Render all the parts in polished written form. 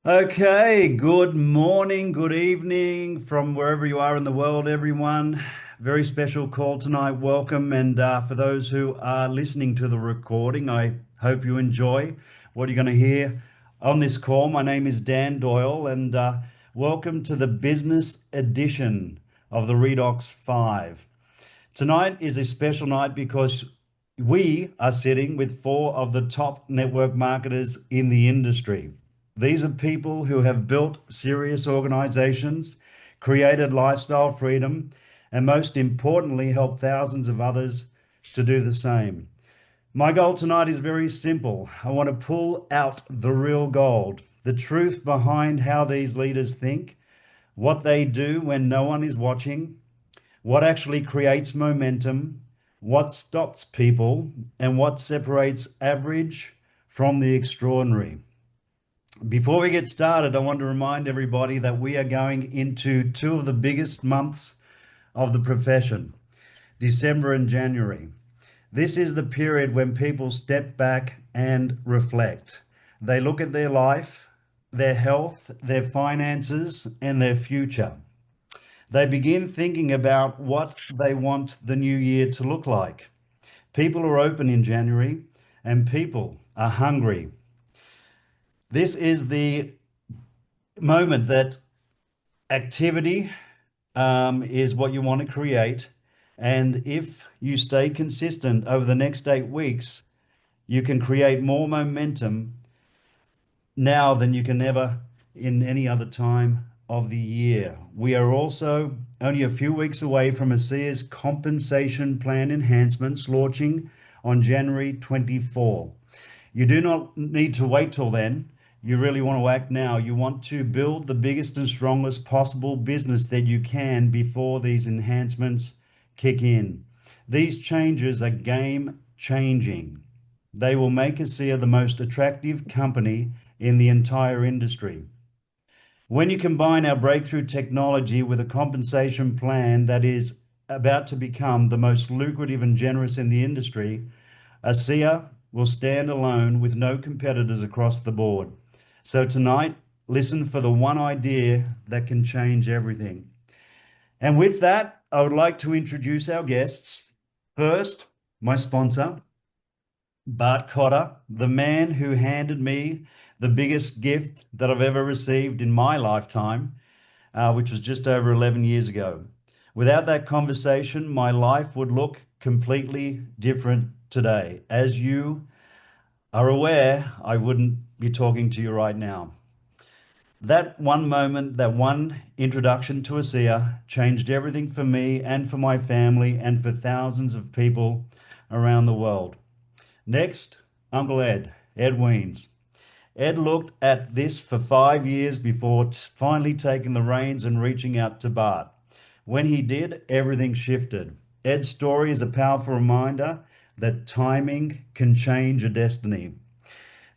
Okay, good morning, good evening from wherever you are in the world, everyone. Very special call tonight. Welcome. And for those who are listening to the recording, I hope you enjoy what you're going to hear on this call. My name is Dan Doyle, and welcome to the business edition of the Redox 5. Tonight is a special night because we are sitting with four of the top network marketers in the industry. These are people who have built serious organizations, created lifestyle freedom, and most importantly, helped thousands of others to do the same. My goal tonight is very simple. I want to pull out the real gold, the truth behind how these leaders think, what they do when no one is watching, what actually creates momentum, what stops people, and what separates average from the extraordinary. Before we get started, I want to remind everybody that we are going into two of the biggest months of the profession, December and January. This is the period when people step back and reflect. They look at their life, their health, their finances, and their future. They begin thinking about what they want the new year to look like. People are open in January and people are hungry. This is the moment that activity is what you want to create. And if you stay consistent over the next 8 weeks, you can create more momentum now than you can ever in any other time of the year. We are also only a few weeks away from ASEA's compensation plan enhancements launching on January 24. You do not need to wait till then. You really want to act now. You want to build the biggest and strongest possible business that you can before these enhancements kick in. These changes are game changing. They will make ASEA the most attractive company in the entire industry. When you combine our breakthrough technology with a compensation plan that is about to become the most lucrative and generous in the industry, ASEA will stand alone with no competitors across the board. So tonight, listen for the one idea that can change everything. And with that, I would like to introduce our guests. First, my sponsor, Bart Cotter, the man who handed me the biggest gift that I've ever received in my lifetime, which was just over 11 years ago. Without that conversation, my life would look completely different today. As you are aware, I wouldn't be talking to you right now. That one moment, that one introduction to ASEA changed everything for me and for my family and for thousands of people around the world. Next, Uncle Ed, Ed Weens. Ed looked at this for 5 years before finally taking the reins and reaching out to Bart. When he did, everything shifted. Ed's story is a powerful reminder that timing can change a destiny.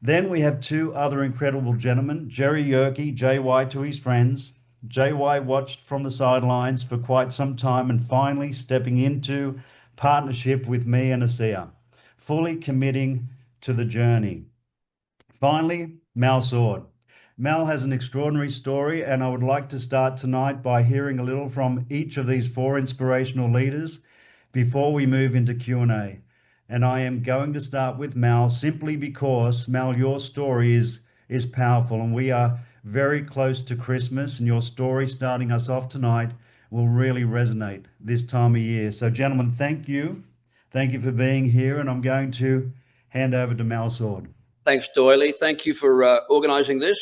Then we have two other incredible gentlemen, Jerry Yerke, JY to his friends. JY watched from the sidelines for quite some time and finally stepping into partnership with me and ASEA, fully committing to the journey. Finally, Mal Sword. Mal has an extraordinary story, and I would like to start tonight by hearing a little from each of these four inspirational leaders before we move into Q&A. And I am going to start with Mal simply because, Mal, your story is powerful, and we are very close to Christmas, and your story starting us off tonight will really resonate this time of year. So, gentlemen, thank you. Thank you for being here, and I'm going to hand over to Mal Sword. Thanks, Doyley. Thank you for organising this.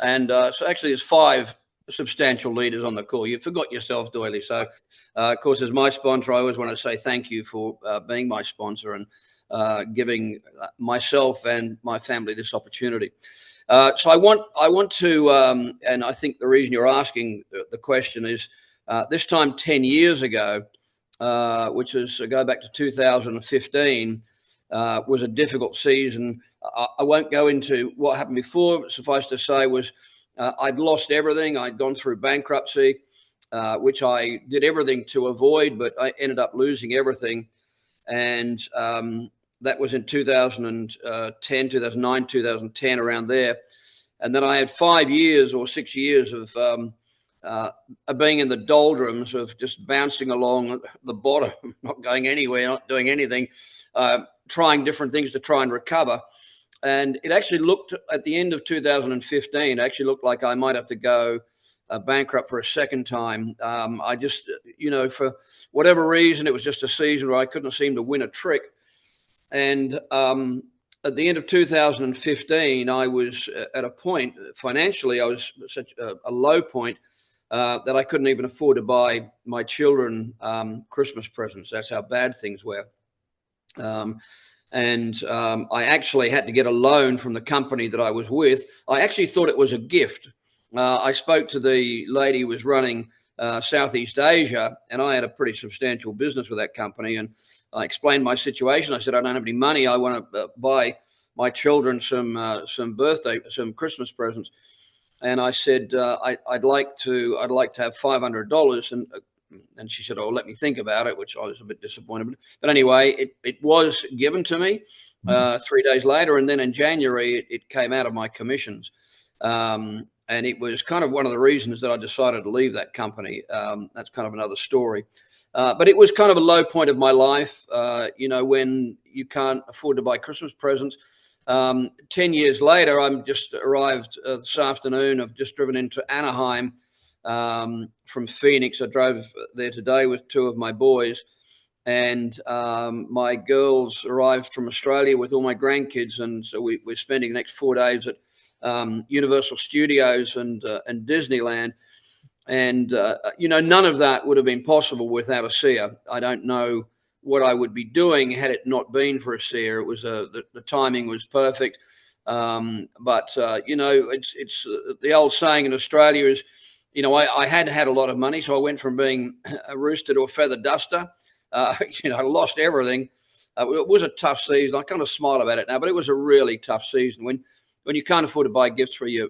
And so actually there's five substantial leaders on the call. You forgot yourself, Doyley. So, of course, as my sponsor, I always want to say thank you for being my sponsor and giving myself and my family this opportunity. So I want to, and I think the reason you're asking the question is this time 10 years ago, which is go back to 2015, was a difficult season. I won't go into what happened before. Suffice to say was I'd lost everything. I'd gone through bankruptcy, which I did everything to avoid, but I ended up losing everything. And that was in 2010, 2009, 2010, around there. And then I had 5 years or 6 years of being in the doldrums, of just bouncing along the bottom, not going anywhere, not doing anything, trying different things to try and recover. And it actually looked, at the end of 2015, it actually looked like I might have to go bankrupt for a second time. I just, for whatever reason, it was just a season where I couldn't seem to win a trick. And at the end of 2015, I was at a point financially, I was such a low point that I couldn't even afford to buy my children Christmas presents. That's how bad things were. I actually had to get a loan from the company that I was with. I actually thought it was a gift. I spoke to the lady who was running Southeast Asia, and I had a pretty substantial business with that company. And I explained my situation. I said, I don't have any money. I want to buy my children some Christmas presents. And I said, I'd like to have $500. And she said, oh, let me think about it, which I was a bit disappointed. But anyway, it was given to me 3 days later. And then in January, it came out of my commissions. And it was kind of one of the reasons that I decided to leave that company. That's kind of another story. But it was kind of a low point of my life, when you can't afford to buy Christmas presents. 10 years later, I'm just arrived this afternoon. I've just driven into Anaheim from Phoenix. I drove there today with two of my boys. And my girls arrived from Australia with all my grandkids. And so we're spending the next 4 days at Universal Studios and Disneyland. And, none of that would have been possible without ASEA. I don't know what I would be doing had it not been for ASEA. It was the timing was perfect. But it's the old saying in Australia is, I had a lot of money. So I went from being a rooster to a feather duster. I lost everything. It was a tough season. I kind of smile about it now, but it was a really tough season. When you can't afford to buy gifts for your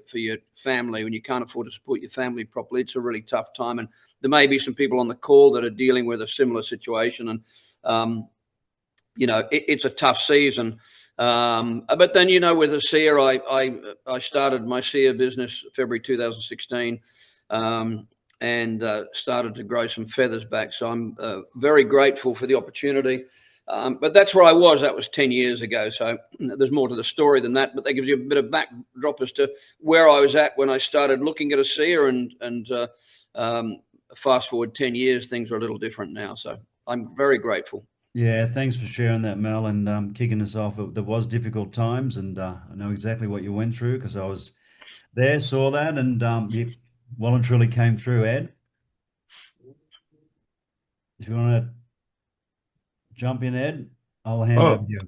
family, when you can't afford to support your family properly, it's a really tough time. And there may be some people on the call that are dealing with a similar situation. And, it's a tough season. But then, with ASEA, I started my ASEA business February 2016 and started to grow some feathers back. So I'm very grateful for the opportunity. But that's where I was. That was 10 years ago. So there's more to the story than that. But that gives you a bit of backdrop as to where I was at when I started looking at ASEA. And fast forward 10 years, things are a little different now. So I'm very grateful. Yeah, thanks for sharing that, Mel, and kicking us off. There was difficult times, and I know exactly what you went through because I was there, saw that, and you well and truly came through. Ed, if you want to jump in, Ed, I'll hand over to Oh, you.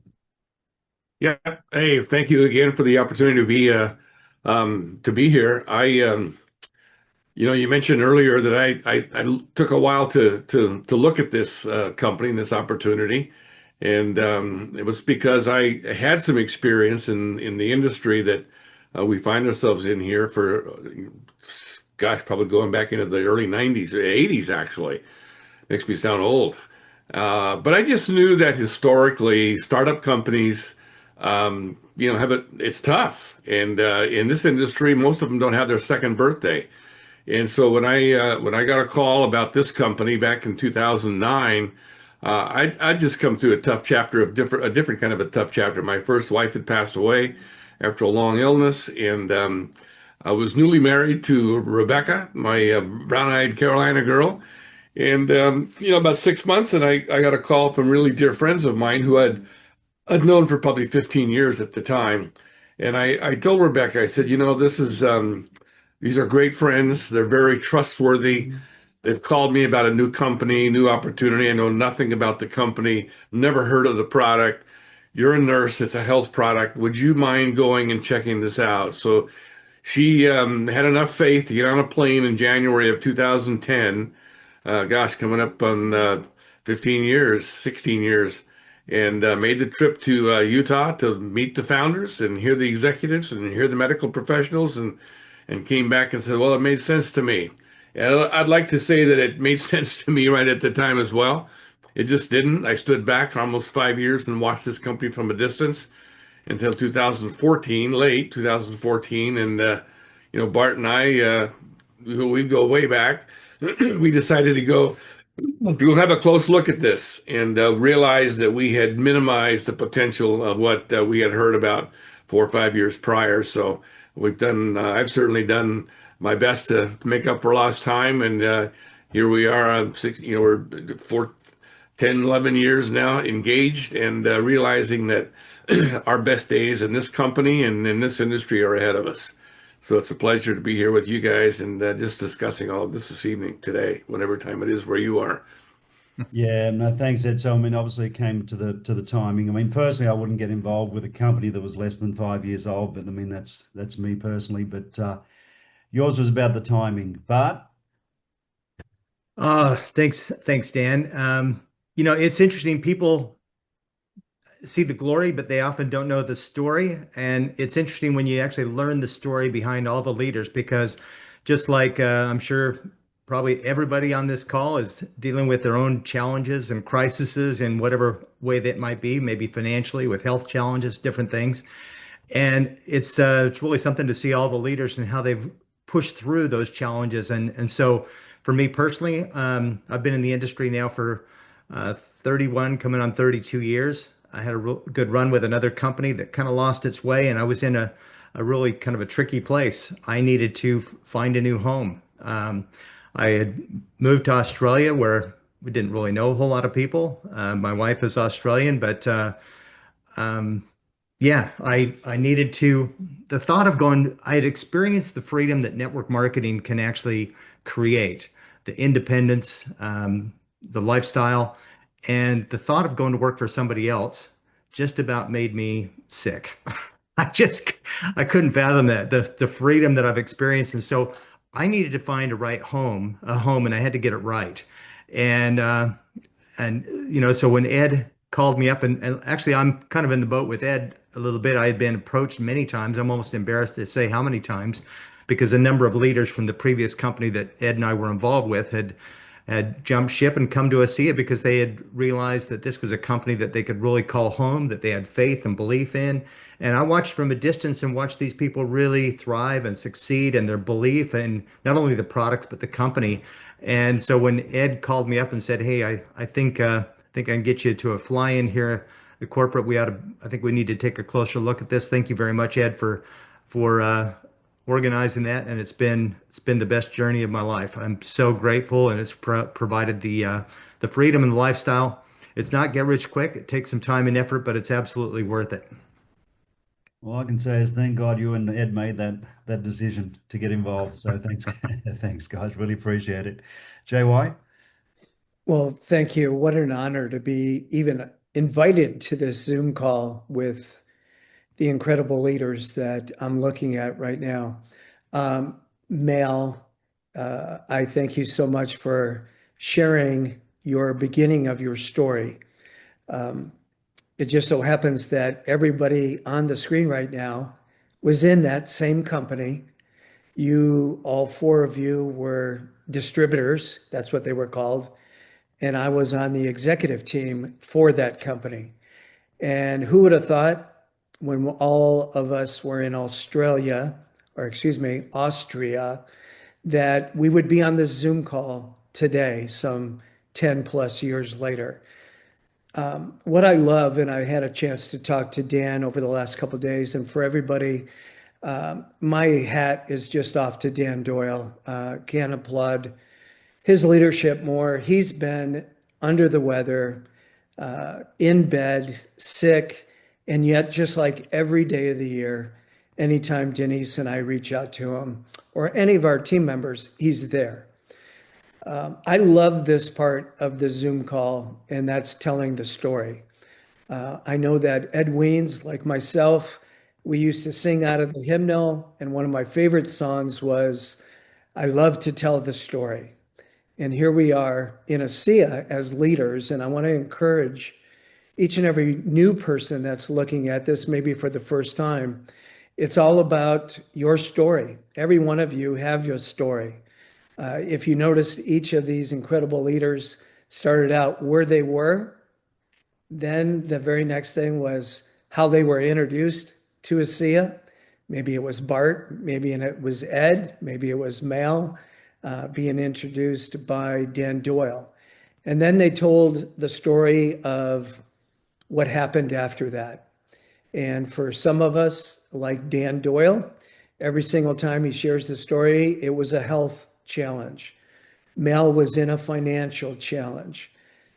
yeah. Hey, thank you again for the opportunity to be here. You mentioned earlier that I took a while to look at this company and this opportunity, and it was because I had some experience in the industry that we find ourselves in here for, gosh, probably going back into the early '90s or '80s actually. Makes me sound old. But I just knew that historically, startup companies, it's tough. And in this industry, most of them don't have their second birthday. And so when I got a call about this company back in 2009, I'd just come through a tough chapter of a different kind of a tough chapter. My first wife had passed away after a long illness, and I was newly married to Rebecca, my brown-eyed Carolina girl. And about 6 months, and I got a call from really dear friends of mine who I'd known for probably 15 years at the time. And I told Rebecca, I said, these are great friends. They're very trustworthy. They've called me about a new company, new opportunity. I know nothing about the company, never heard of the product. You're a nurse. It's a health product. Would you mind going and checking this out? So she had enough faith to get on a plane in January of 2010. Gosh, coming up on 15 years, 16 years, and made the trip to Utah to meet the founders and hear the executives and hear the medical professionals, and came back and said, well, it made sense to me. And I'd like to say that it made sense to me right at the time as well. It just didn't. I stood back for almost 5 years and watched this company from a distance. until 2014, late 2014. And, Bart and I, we go way back. We decided to go to have a close look at this and realize that we had minimized the potential of what we had heard about 4 or 5 years prior. So I've certainly done my best to make up for lost time. And here we are, we're 10, 11 years now engaged and realizing that our best days in this company and in this industry are ahead of us. So it's a pleasure to be here with you guys and just discussing all of this evening, today, whatever time it is where you are. Yeah, no, thanks, Ed. So, I mean, obviously, it came to the timing. I mean, personally, I wouldn't get involved with a company that was less than 5 years old, but I mean, that's me personally. But yours was about the timing. But Thanks, Dan. It's interesting. People see the glory, but they often don't know the story. And it's interesting when you actually learn the story behind all the leaders, because just like I'm sure probably everybody on this call is dealing with their own challenges and crises in whatever way that might be, maybe financially with health challenges, different things. And it's really something to see all the leaders and how they've pushed through those challenges. And so for me personally, I've been in the industry now for 31, coming on 32 years. I had a real good run with another company that kind of lost its way, and I was in a really kind of a tricky place. I needed to find a new home. I had moved to Australia where we didn't really know a whole lot of people. My wife is Australian, but yeah, I needed to, the thought of going, I had experienced the freedom that network marketing can actually create, the independence, the lifestyle, and the thought of going to work for somebody else just about made me sick. I couldn't fathom that, the freedom that I've experienced. And so I needed to find a home, and I had to get it right. And so when Ed called me up, and actually I'm kind of in the boat with Ed a little bit. I had been approached many times. I'm almost embarrassed to say how many times, because a number of leaders from the previous company that Ed and I were involved with had jumped ship and come to ASEA because they had realized that this was a company that they could really call home, that they had faith and belief in. And I watched from a distance and watched these people really thrive and succeed in their belief in not only the products, but the company. And so when Ed called me up and said, "Hey, I think I can get you to a fly-in here, the corporate, I think we need to take a closer look at this. Thank you very much, Ed, for organizing that, and it's been the best journey of my life. I'm so grateful, and it's provided the freedom and the lifestyle. It's not get rich quick. It takes some time and effort, but it's absolutely worth it." all I can say is thank God you and Ed made that decision to get involved. So thanks, thanks, guys. Really appreciate it. JY? Well, thank you. What an honor to be even invited to this Zoom call with the incredible leaders that I'm looking at right now. Mel, I thank you so much for sharing your beginning of your story. It just so happens that everybody on the screen right now was in that same company. All four of you were distributors, that's what they were called. And I was on the executive team for that company. And who would have thought when all of us were in Austria, that we would be on this Zoom call today, some 10 plus years later. What I love, and I had a chance to talk to Dan over the last couple of days, and for everybody, my hat is just off to Dan Doyle. Can't applaud his leadership more. He's been under the weather, in bed, sick, and yet just like every day of the year, anytime Denise and I reach out to him or any of our team members, he's there. I love this part of the Zoom call, and that's telling the story. I know that Ed Weens, like myself, we used to sing out of the hymnal, and one of my favorite songs was, "I love to tell the story." And here we are in ASEA as leaders, and I want to encourage each and every new person that's looking at this, maybe for the first time. It's all about your story. Every one of you have your story. If you noticed, each of these incredible leaders started out where they were. Then the very next thing was how they were introduced to ASEA. Maybe it was Bart, maybe it was Ed, maybe it was Mel being introduced by Dan Doyle. And then they told the story of what happened after that. And for some of us, like Dan Doyle, every single time he shares the story, it was a health challenge. Mel was in a financial challenge.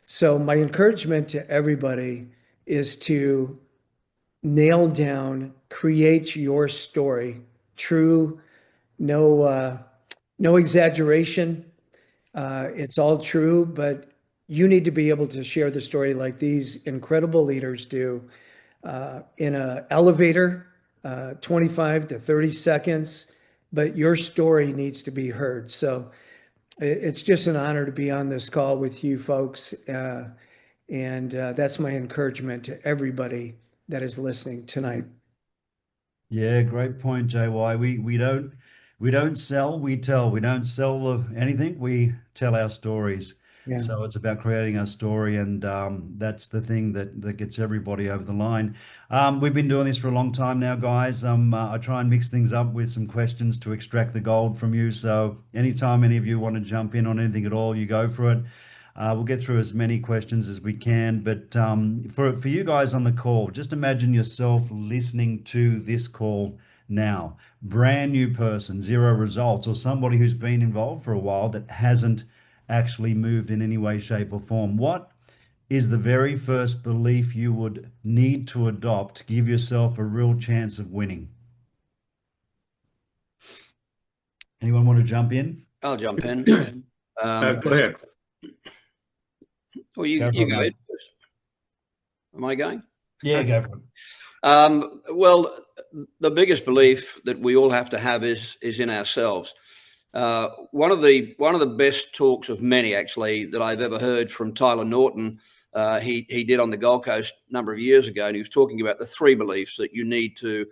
So my encouragement to everybody is to nail down, create your story, true, no exaggeration. It's all true, but you need to be able to share the story like these incredible leaders do in an elevator, 25 to 30 seconds, but your story needs to be heard. So it's just an honor to be on this call with you folks. And that's my encouragement to everybody that is listening tonight. Yeah, great point, JY. We don't sell, we tell. We don't sell anything, we tell our stories. Yeah. So it's about creating our story, and that's the thing that gets everybody over the line. We've been doing this for a long time now, guys. I try and mix things up with some questions to extract the gold from you. So anytime any of you want to jump in on anything at all, you go for it. We'll get through as many questions as we can, but for you guys on the call, just imagine yourself listening to this call now. Brand new person, zero results, or somebody who's been involved for a while that hasn't actually moved in any way, shape, or form. What is the very first belief you would need to adopt to give yourself a real chance of winning? Anyone want to jump in? I'll jump in. Go ahead. Well, you Go for go it, mate. ahead first. Am I going? Yeah, go for it. Well, the biggest belief that we all have to have is in ourselves. One of the best talks of many, actually, that I've ever heard from Tyler Norton, he did on the Gold Coast a number of years ago, and he was talking about the three beliefs that you need to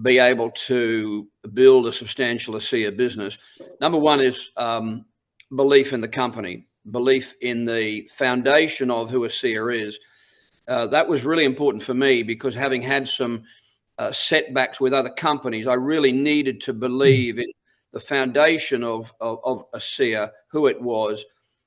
be able to build a substantial ASEA business. Number one is belief in the company, belief in the foundation of who ASEA is. That was really important for me because having had some setbacks with other companies, I really needed to believe in the foundation of ASEA, who it was.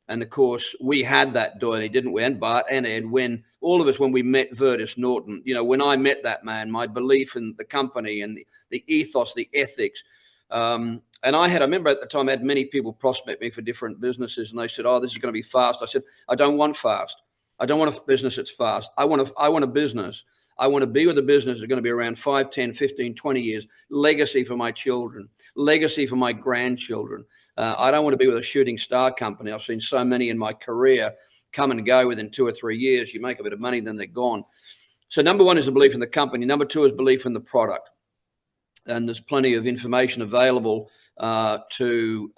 And of course, we had that, Doyle, didn't we? And Bart and Ed, when all of us, when we met Vertus Norton, you know, when I met that man, my belief in the company and the ethos, the ethics. And I remember at the time, I had many people prospect me for different businesses, and they said, "Oh, this is going to be fast." I said, "I don't want fast. I don't want a business that's fast. I want a business. I want to be with a business that's going to be around 5, 10, 15, 20 years, legacy for my children, legacy for my grandchildren. I don't want to be with a shooting star company. I've seen so many in my career come and go within 2 or 3 years. You make a bit of money, then they're gone." So number one is a belief in the company. Number two is belief in the product. And there's plenty of information available to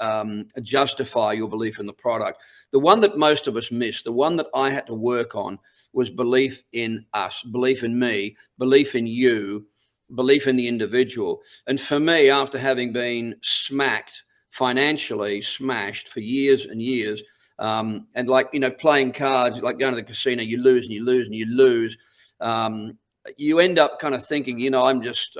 justify your belief in the product. The one that most of us miss, the one that I had to work on, was belief in us, belief in me, belief in you, belief in the individual. And for me, after having been financially smashed for years and years, and like, you know, playing cards, like going to the casino, you lose and you lose and you lose. You end up kind of thinking, you know, I'm just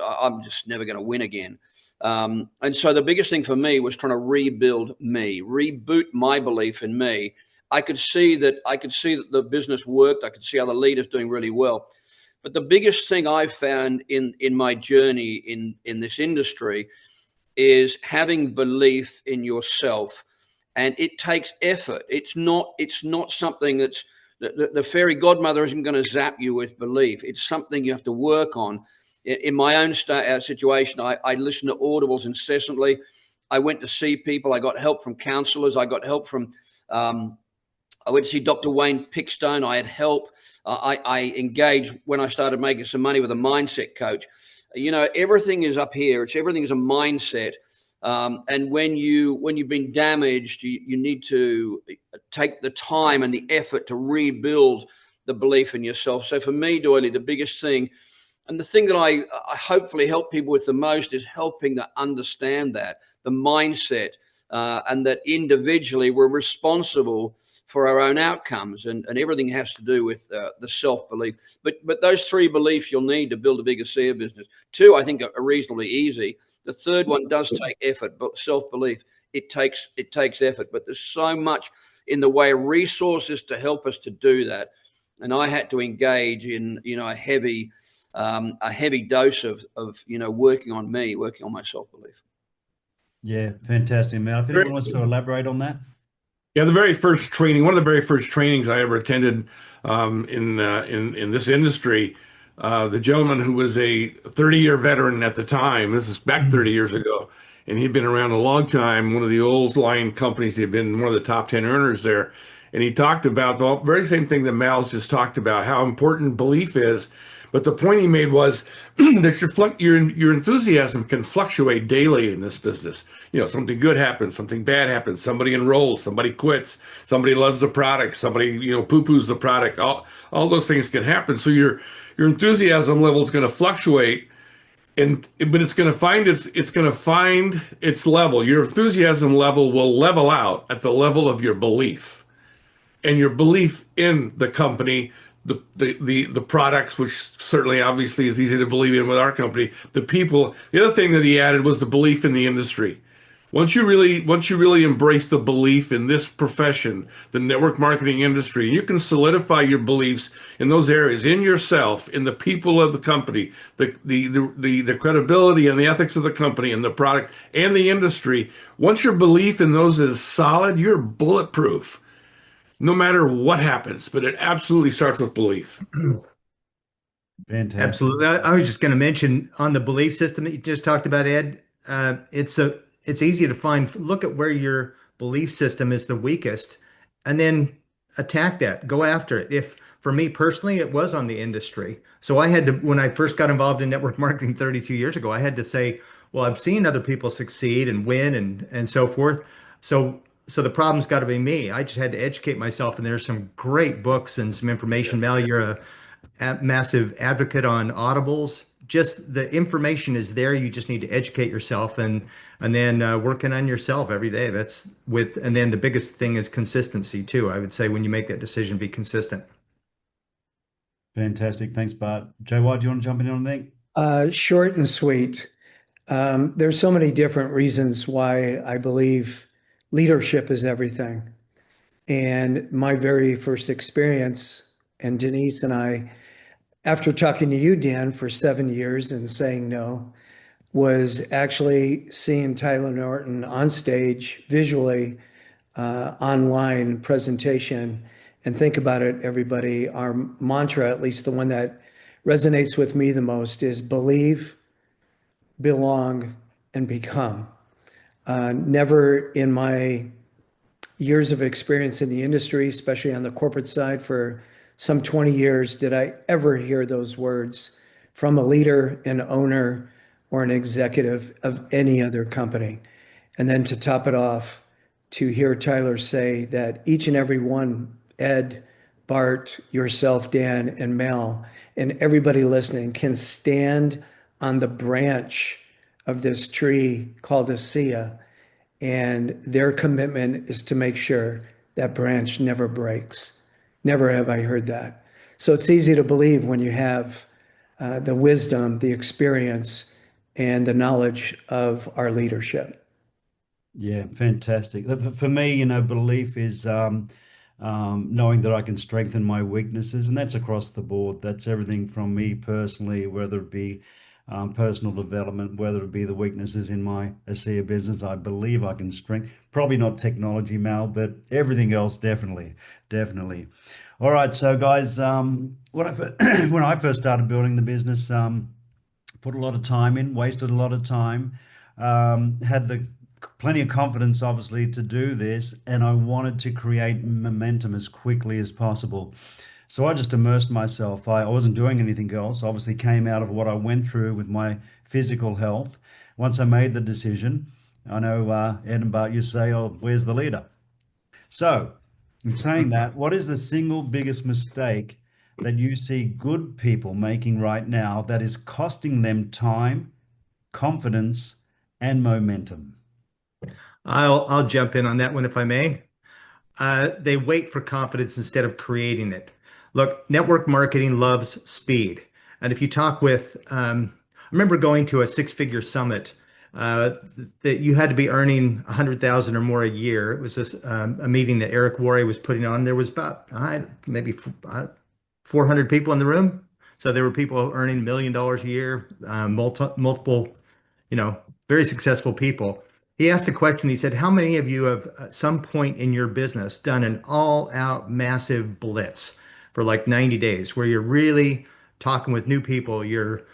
never going to win again. And so the biggest thing for me was trying to rebuild me, reboot my belief in me. I could see that the business worked. I could see other leaders doing really well. But the biggest thing I found in my journey in this industry is having belief in yourself. And it takes effort. It's not something that's the fairy godmother isn't going to zap you with belief. It's something you have to work on. In my own situation, I listened to audibles incessantly. I went to see people. I got help from counselors. I got help from, I went to see Dr. Wayne Pickstone. I had help. I engaged when I started making some money with a mindset coach. You know, everything is up here. Everything is a mindset. And when you've been damaged, you need to take the time and the effort to rebuild the belief in yourself. So for me, Doily, the biggest thing, and the thing that I hopefully help people with the most, is helping to understand that, the mindset, and that individually we're responsible for our own outcomes, and everything has to do with the self-belief. But those three beliefs you'll need to build a bigger SEA business. Two, I think, are reasonably easy. The third one does take effort, but self-belief, it takes effort. But there's so much in the way of resources to help us to do that. And I had to engage in, a heavy dose of working on my self-belief. Yeah, fantastic, Mel. If anyone wants to elaborate on that. Yeah, the very first training, one of the very first trainings I ever attended in this industry, the gentleman who was a 30-year veteran at the time, this is back 30 years ago, and he'd been around a long time, one of the old line companies, he'd been one of the top 10 earners there. And he talked about the very same thing that Mal's just talked about, how important belief is. But the point he made was that your enthusiasm can fluctuate daily in this business. Something good happens, something bad happens, somebody enrolls, somebody quits, somebody loves the product, somebody, poo-poos the product. All those things can happen. So your enthusiasm level is going to fluctuate, but it's going to find its level. Your enthusiasm level will level out at the level of your belief. And your belief in the company, the products, which certainly obviously is easy to believe in with our company, the people. The other thing that he added was the belief in the industry. Once you really embrace the belief in this profession, the network marketing industry, you can solidify your beliefs in those areas, in yourself, in the people of the company, the credibility and the ethics of the company and the product and the industry. Once your belief in those is solid, you're bulletproof no matter what happens, but it absolutely starts with belief. Fantastic. Absolutely. I was just going to mention on the belief system that you just talked about, Ed. It's easy to find. Look at where your belief system is the weakest, and then attack that. Go after it. If for me personally, it was on the industry. So I had to, when I first got involved in network marketing 32 years ago, I had to say, well, I've seen other people succeed and win and so forth. So the problem's got to be me. I just had to educate myself, and there's some great books and some information. Mel, you're a massive advocate on audibles. Just the information is there. You just need to educate yourself and then working on yourself every day. And then the biggest thing is consistency too. I would say when you make that decision, be consistent. Fantastic. Thanks, Bart. JY, do you want to jump in on that? Short and sweet. There's so many different reasons why I believe leadership is everything. And my very first experience, and Denise and I, after talking to you, Dan, for 7 years and saying no, was actually seeing Tyler Norton on stage visually, online presentation. And think about it, everybody. Our mantra, at least the one that resonates with me the most, is believe, belong, and become. Never in my years of experience in the industry, especially on the corporate side for some 20 years, did I ever hear those words from a leader, an owner, or an executive of any other company. And then to top it off, to hear Tyler say that each and every one, Ed, Bart, yourself, Dan, and Mel, and everybody listening can stand on the branch of this tree called a SEA, and their commitment is to make sure that branch never breaks. Never have I heard that. So it's easy to believe when you have the wisdom, the experience, and the knowledge of our leadership. Yeah, fantastic. For me, belief is knowing that I can strengthen my weaknesses, and that's across the board. That's everything from me personally, whether it be personal development, whether it be the weaknesses in my ASEA business. I believe I can strengthen. Probably not technology, Mal, but everything else, definitely. All right, so guys, when I first started building the business, put a lot of time in, wasted a lot of time, had the plenty of confidence, obviously, to do this, and I wanted to create momentum as quickly as possible. So I just immersed myself. I wasn't doing anything else. Obviously, came out of what I went through with my physical health. Once I made the decision, I know Ed and Bart, you say, "Oh, where's the leader?" So, in saying that, what is the single biggest mistake that you see good people making right now that is costing them time, confidence, and momentum? I'll jump in on that one if I may. They wait for confidence instead of creating it. Look, network marketing loves speed. And if you talk with, I remember going to a six-figure summit uh, that you had to be earning 100,000 or more a year. It was a meeting that Eric Worre was putting on. There was about maybe 400 people in the room. So there were people earning $1 million a year, multiple, you know, very successful people. He asked a question. He said, how many of you have at some point in your business done an all-out massive blitz for like 90 days where you're really talking with new people? You're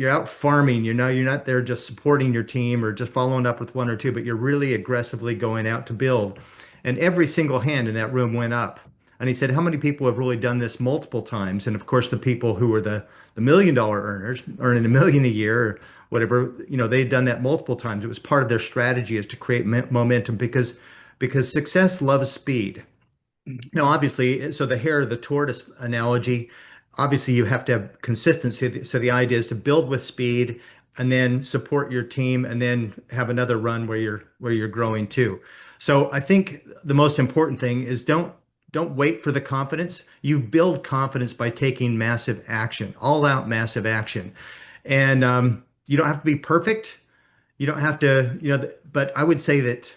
out farming, you're not there just supporting your team or just following up with one or two, but you're really aggressively going out to build. And every single hand in that room went up. And he said, how many people have really done this multiple times? And of course, the people who were the $1 million earners earning $1 million a year or whatever, they'd done that multiple times. It was part of their strategy is to create momentum because success loves speed. Now, obviously, so the hare, the tortoise analogy, obviously you have to have consistency. So the idea is to build with speed and then support your team and then have another run where you're growing too. So I think the most important thing is don't wait for the confidence. You build confidence by taking massive action, all out massive action. And you don't have to be perfect. You don't have to, but I would say that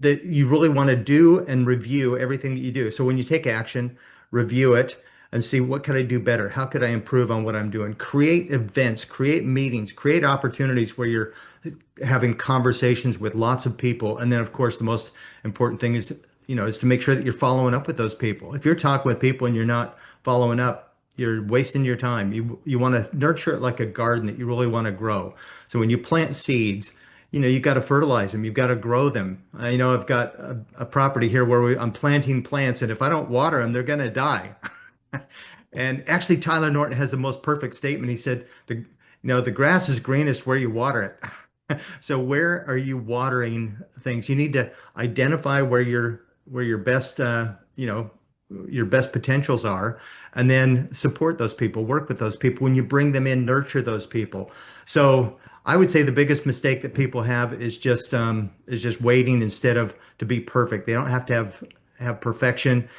you really want to do and review everything that you do. So when you take action, review it and see what could I do better? How could I improve on what I'm doing? Create events, create meetings, create opportunities where you're having conversations with lots of people. And then of course, the most important thing is to make sure that you're following up with those people. If you're talking with people and you're not following up, you're wasting your time. You want to nurture it like a garden that you really want to grow. So when you plant seeds, you've got to fertilize them. You've got to grow them. I've got a property here where I'm planting plants, and if I don't water them, they're going to die. And actually, Tyler Norton has the most perfect statement. He said, the grass is greenest where you water it. So where are you watering things? You need to identify where your best, your best potentials are, and then support those people, work with those people. When you bring them in, nurture those people. So I would say the biggest mistake that people have is just waiting instead of to be perfect. They don't have to have perfection.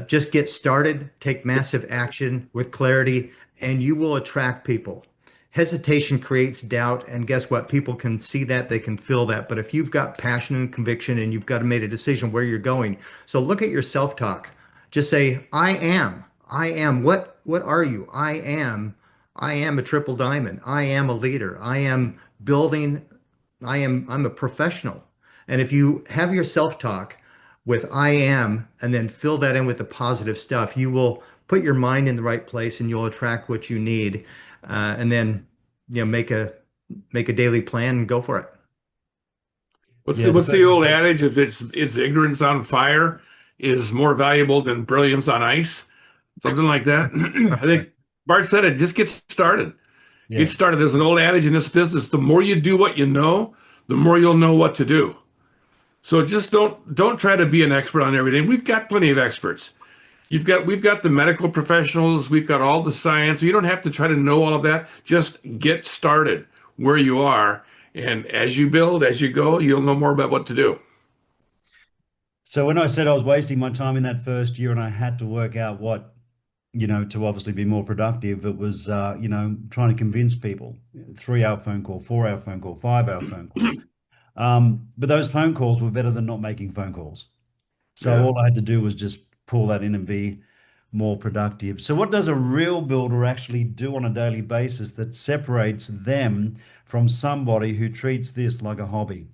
Just get started, take massive action with clarity, and you will attract people. Hesitation creates doubt, and guess what? People can see that, they can feel that. But if you've got passion and conviction and you've got to make a decision where you're going, so look at your self-talk. Just say, I am. I am. What are you? I am a triple diamond. I am a leader. I am building. I'm a professional. And if you have your self-talk with I am, and then fill that in with the positive stuff, you will put your mind in the right place and you'll attract what you need. And then, make a daily plan and go for it. What's the old adage? Is it's ignorance on fire is more valuable than brilliance on ice? Something like that. I think Bart said it. Just get started. Yeah. Get started. There's an old adage in this business: the more you do what you know, the more you'll know what to do. So just don't try to be an expert on everything. We've got plenty of experts. We've got the medical professionals. We've got all the science. You don't have to try to know all of that. Just get started where you are, and as you build, as you go, you'll know more about what to do. So when I said I was wasting my time in that first year and I had to work out what, to obviously be more productive, it was, trying to convince people, 3 hour phone call, 4 hour phone call, 5 hour phone call. But those phone calls were better than not making phone calls. So Yeah. all I had to do was just pull that in and be more productive. So what does a real builder actually do on a daily basis that separates them from somebody who treats this like a hobby?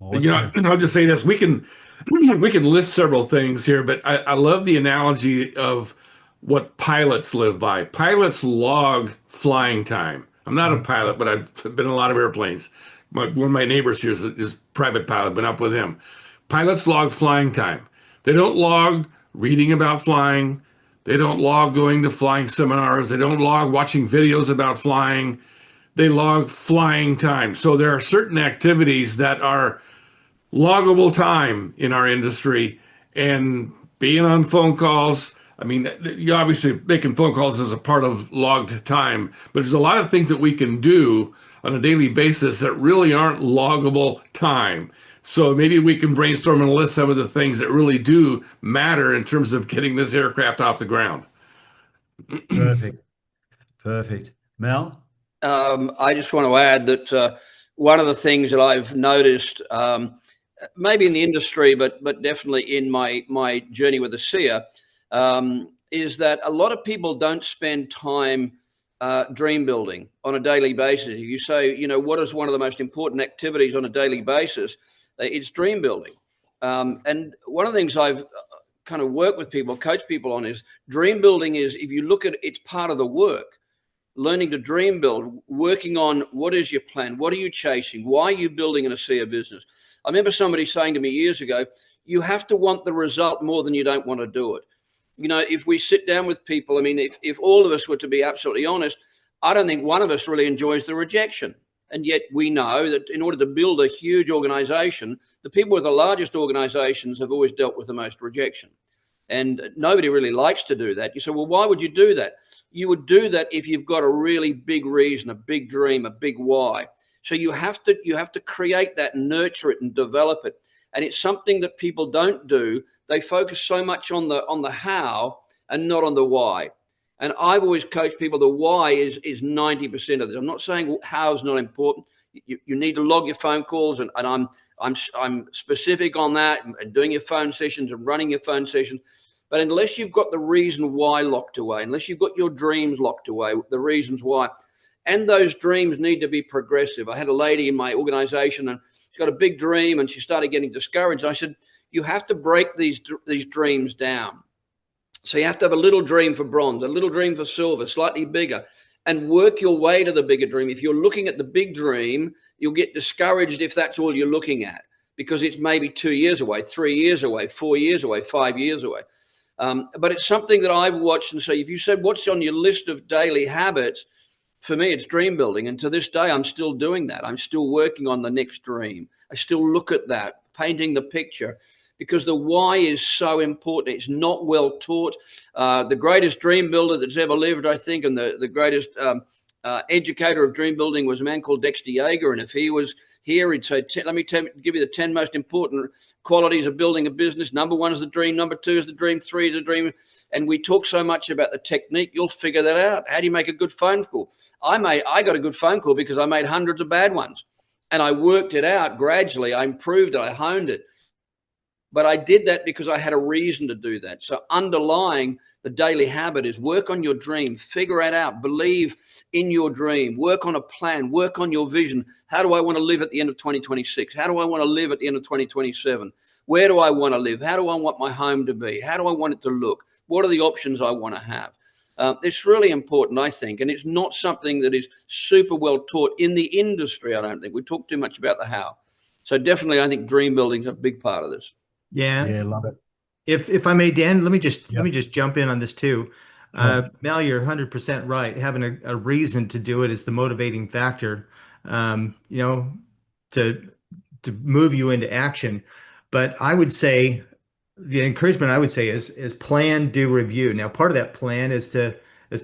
I'll just say this: we can list several things here, but I love the analogy of what pilots live by. Pilots log flying time. I'm not a pilot, but I've been in a lot of airplanes. One of my neighbors here is private pilot. Been up with him. Pilots log flying time. They don't log reading about flying. They don't log going to flying seminars. They don't log watching videos about flying. They log flying time. So there are certain activities that are loggable time in our industry, and being on phone calls, I mean, you obviously making phone calls is a part of logged time, but there's a lot of things that we can do on a daily basis that really aren't loggable time. So maybe we can brainstorm and list some of the things that really do matter in terms of getting this aircraft off the ground. Perfect. Perfect. Mel? I just want to add that one of the things that I've noticed, maybe in the industry, but definitely in my journey with the SEER, is that a lot of people don't spend time dream building on a daily basis. If you say, you know, what is one of the most important activities on a daily basis, it's dream building. And one of the things I've kind of worked with people, coach people on, is dream building is, if you look at it, it's part of the work. Learning to dream build, working on what is your plan, what are you chasing, why are you building a SEER business. I remember somebody saying to me years ago, you have to want the result more than you don't want to do it. You know, if we sit down with people, I mean, if all of us were to be absolutely honest, I don't think one of us really enjoys the rejection. And yet we know that in order to build a huge organization, the people with the largest organizations have always dealt with the most rejection. And nobody really likes to do that. You say, well, why would you do that? You would do that if you've got a really big reason, a big dream, a big why. So you have to create that, nurture it, and develop it. And it's something that people don't do. They focus so much on the how and not on the why. And I've always coached people, the why is 90% of this. I'm not saying how is not important. You need to log your phone calls, and I'm specific on that, and doing your phone sessions and running your phone sessions. But unless you've got the reason why locked away, unless you've got your dreams locked away, the reasons why, and those dreams need to be progressive. I had a lady in my organization, and she's got a big dream, and she started getting discouraged. I said, you have to break these dreams down. So you have to have a little dream for bronze, a little dream for silver, slightly bigger, and work your way to the bigger dream. If you're looking at the big dream, you'll get discouraged if that's all you're looking at, because it's maybe 2 years away, 3 years away, 4 years away, 5 years away. But it's something that I've watched and say, if you said, what's on your list of daily habits? For me, it's dream building. And to this day, I'm still doing that. I'm still working on the next dream. I still look at that, painting the picture, because the why is so important. It's not well taught. The greatest dream builder that's ever lived, I think, and the greatest educator of dream building was a man called Dexter Yeager. And if he was here, he'd say, let me give you the 10 most important qualities of building a business. Number 1 is the dream. Number 2 is the dream. 3 is the dream. And we talk so much about the technique. You'll figure that out. How do you make a good phone call? I got a good phone call because I made hundreds of bad ones. And I worked it out gradually. I improved it. I honed it. But I did that because I had a reason to do that. So underlying the daily habit is work on your dream, figure it out, believe in your dream, work on a plan, work on your vision. How do I want to live at the end of 2026? How do I want to live at the end of 2027? Where do I want to live? How do I want my home to be? How do I want it to look? What are the options I want to have? It's really important, I think, and it's not something that is super well taught in the industry, I don't think. We talk too much about the how. So definitely, I think dream building is a big part of this. Yeah, love it. If I may, Dan, let me just jump in on this too. Mal, you're 100% right. Having a reason to do it is the motivating factor, you know, to move you into action. But I would say the encouragement I would say is plan, do, review. Now, part of that plan is to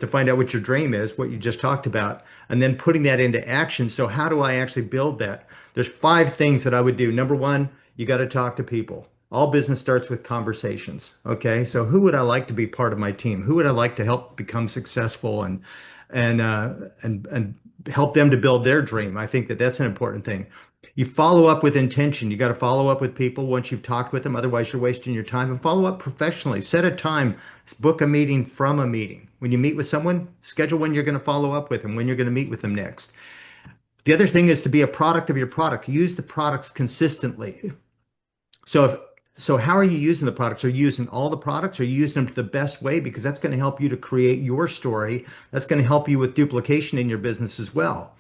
find out what your dream is, what you just talked about, and then putting that into action. So how do I actually build that? There's 5 things that I would do. Number 1, you got to talk to people. All business starts with conversations. Okay. So who would I like to be part of my team? Who would I like to help become successful and help them to build their dream? I think that that's an important thing. You follow up with intention. You got to follow up with people once you've talked with them. Otherwise, you're wasting your time. And follow up professionally. Set a time. Book a meeting from a meeting. When you meet with someone, schedule when you're going to follow up with them, when you're going to meet with them next. The other thing is to be a product of your product. Use the products consistently. So how are you using the products? Are you using all the products? Are you using them to the best way? Because that's going to help you to create your story. That's going to help you with duplication in your business as well.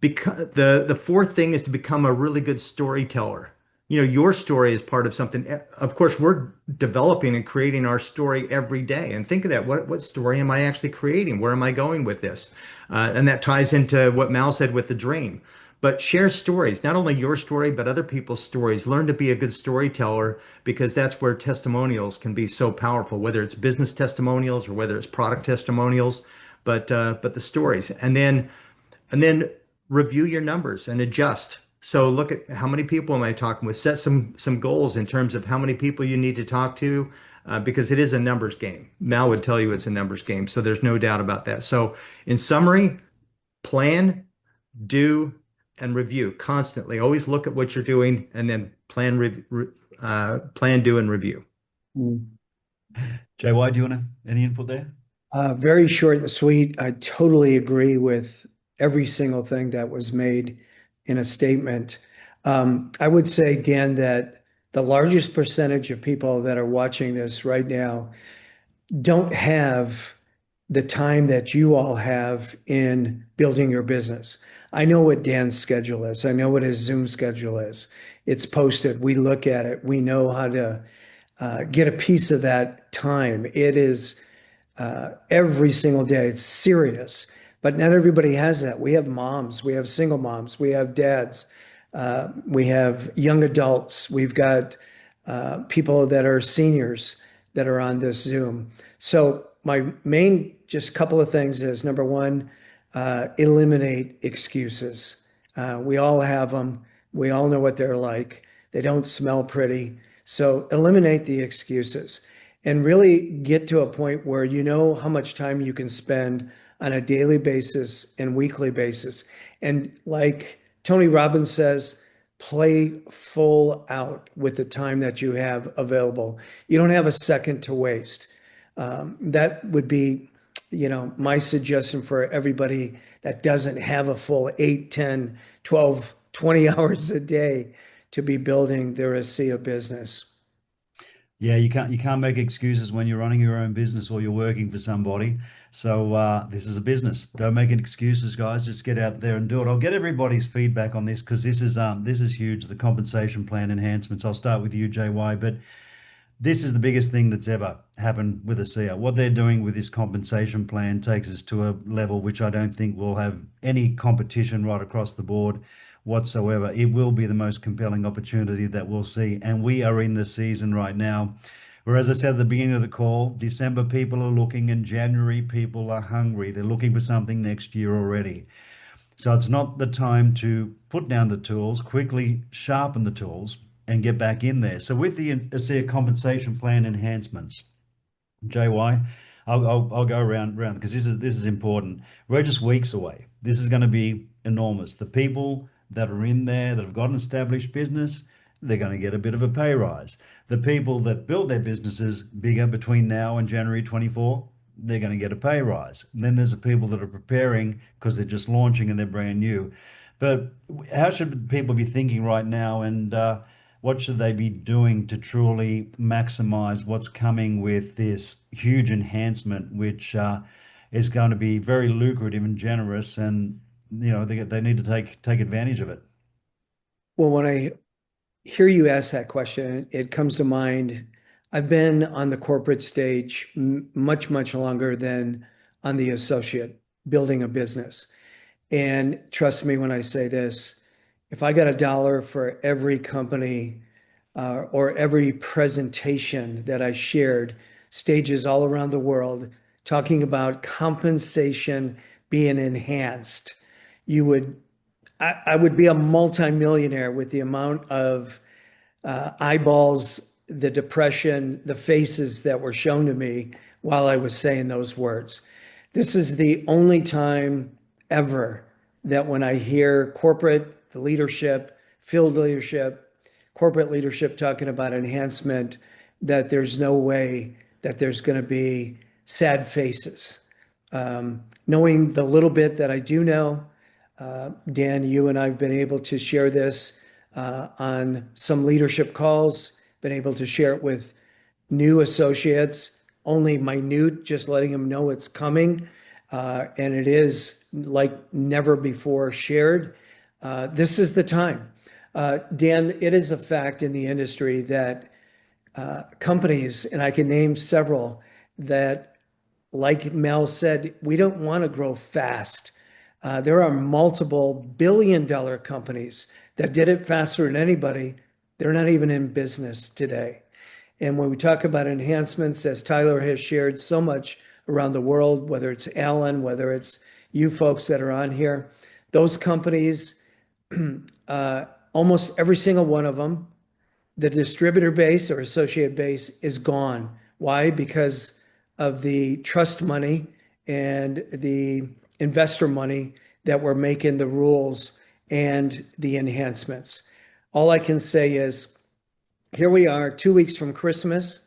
Because the 4th thing is to become a really good storyteller. You know, your story is part of something. Of course, we're developing and creating our story every day. And think of that. What story am I actually creating? Where am I going with this? And that ties into what Mal said with the dream. but share stories, not only your story, but other people's stories. Learn to be a good storyteller because that's where testimonials can be so powerful, whether it's business testimonials or whether it's product testimonials, but the stories. And then review your numbers and adjust. So look at how many people am I talking with? Set some goals in terms of how many people you need to talk to, because it is a numbers game. Mal would tell you it's a numbers game, so there's no doubt about that. So in summary, plan, do, and review constantly. Always look at what you're doing, and then plan, do, and review. Jay, why do you want any input there? Very short and sweet. I totally agree with every single thing that was made in a statement. I would say, Dan, that the largest percentage of people that are watching this right now don't have the time that you all have in building your business. I know what Dan's schedule is. I know what his Zoom schedule is. It's posted. We look at it. We know how to get a piece of that time. It is every single day. It's serious, but not everybody has that. We have moms, we have single moms, we have dads, we have young adults, we've got people that are seniors that are on this Zoom. So my main just couple of things is number one, eliminate excuses. We all have them. We all know what they're like. They don't smell pretty. So eliminate the excuses and really get to a point where you know how much time you can spend on a daily basis and weekly basis. And like Tony Robbins says, play full out with the time that you have available. You don't have a second to waste. That would be, my suggestion for everybody that doesn't have a full 8, 10, 12, 20 hours a day to be building their ASEA business. Yeah, you can't make excuses when you're running your own business or you're working for somebody. So this is a business. Don't make excuses, guys. Just get out there and do it. I'll get everybody's feedback on this because this is huge. The compensation plan enhancements. I'll start with you, JY, but this is the biggest thing that's ever happened with ASEA. What they're doing with this compensation plan takes us to a level which I don't think will have any competition right across the board whatsoever. It will be the most compelling opportunity that we'll see. And we are in the season right now, where, as I said at the beginning of the call, December people are looking and January people are hungry. They're looking for something next year already. So it's not the time to put down the tools, quickly sharpen the tools and get back in there. So with the ASEA compensation plan enhancements, JY, I'll go around because this is important. We're just weeks away. This is going to be enormous. The people that are in there that have got an established business, they're going to get a bit of a pay rise. The people that build their businesses bigger between now and January 24, they're going to get a pay rise. And then there's the people that are preparing because they're just launching and they're brand new. But how should people be thinking right now, and what should they be doing to truly maximize what's coming with this huge enhancement, which is going to be very lucrative and generous, and they need to take advantage of it? Well, when I hear you ask that question, it comes to mind. I've been on the corporate stage much, much longer than on the associate building a business. And trust me when I say this, if I got $1 for every company or every presentation that I shared, stages all around the world, talking about compensation being enhanced, I would be a multimillionaire with the amount of eyeballs, the depression, the faces that were shown to me while I was saying those words. This is the only time ever that when I hear corporate, the leadership, field leadership, corporate leadership talking about enhancement, that there's no way that there's going to be sad faces. Knowing the little bit that I do know, Dan, you and I have been able to share this on some leadership calls, been able to share it with new associates, only minute, just letting them know it's coming. And it is like never before shared. This is the time. Dan, it is a fact in the industry that companies, and I can name several, that, like Mel said, we don't want to grow fast. There are multiple billion-dollar companies that did it faster than anybody. They're not even in business today. And when we talk about enhancements, as Tyler has shared so much around the world, whether it's Alan, whether it's you folks that are on here, those companies, almost every single one of them, the distributor base or associate base is gone. Why? Because of the trust money and the investor money that were making the rules and the enhancements. All I can say is here we are 2 weeks from Christmas,